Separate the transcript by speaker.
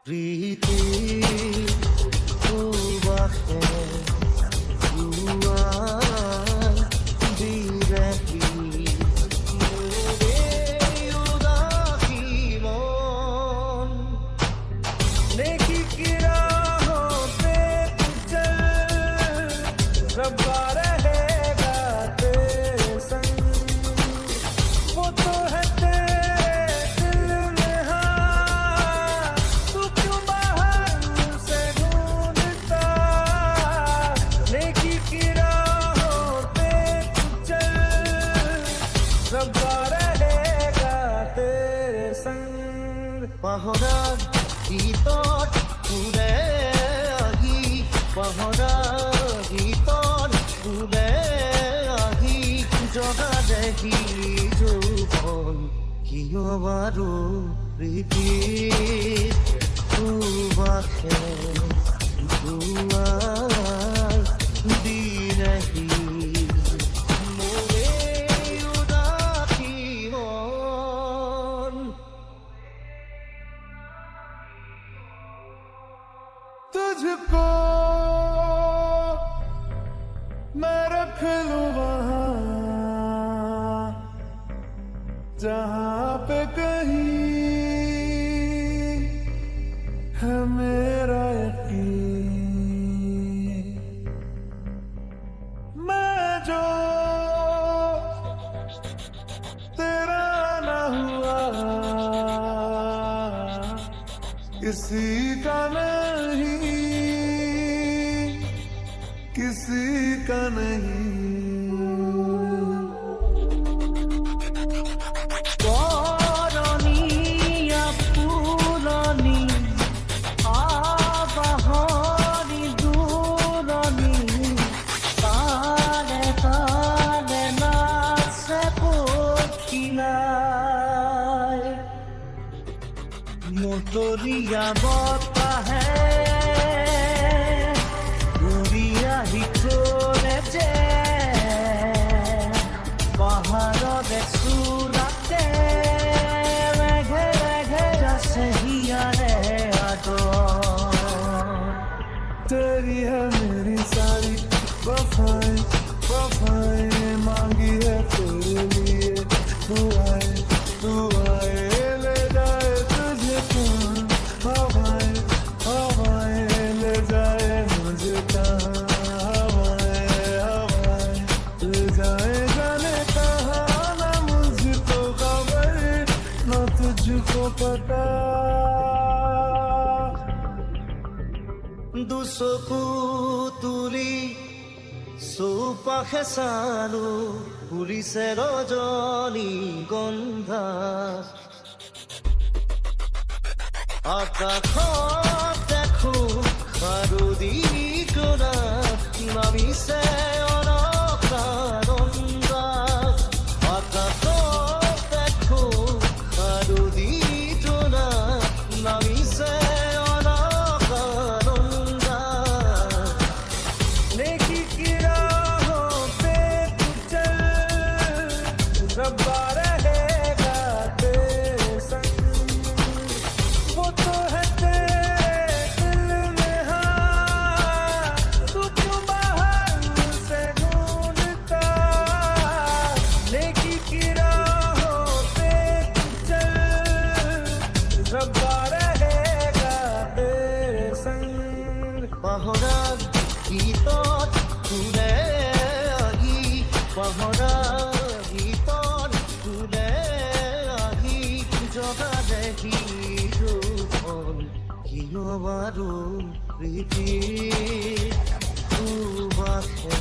Speaker 1: प्रीति सुबह हुआ बिरही मोरे उदासी मन नेकी की राहों पे तू चल रब्बा रहेगा तेरे संग वो तो है तेरे दिल में हाँ तू क्यों बाहर से ढूंढता नेकी की राहों पे तू चल रब्बा रहेगा तेरे संग पहरा गीतों पूरे आही पहरा गीतों पूरे आही जगा देखी जो बोल कियो बारू प्रीति तू बाखे दुआ दी रही मोरे उदासी मन तुझको मैं रख लूं वहां जहां पे कहीं है मेरा यकीन मैं जो तेरा ना हुआ किसी का नहीं किसी का नहीं मोटोरिया बोता है उड़िया ही छोड़े जे पहाड़ दे सूरते रेघे रेघे जैसे ही आरे आटो तेरी है मेरी सारी वफाएं वफाएं मांगी है तेरे लिए दुआएं दुआएं ले जाए तुझे कहाँ हवाएं हवाएं ले जाए मुझे कहाँ हवाएं हवाएं ले जाए जाने कहाँ ना मुझको खबर ना तुझको पता দুচকু তুলি চৌপাশে চালো ফুৰিছে ৰজনী গন্ধা আকাশত দেখো খাৰুদি জোৰা নামিছে অনকা ৰংগা আকাশত দেখো খাৰুদি জোৰা নামিছে रब्बा रहेगा तेरे संग वो तो है तेरे दिल में हाँ तू क्यों बाहर से ढूंढता नेकी की राहों पे तू चल रब्बा रहेगा तेरे संग पहरा गीतों पूरे आही पहरा जगा देखी जो बोल कियो बारू प्रीति तू बाखे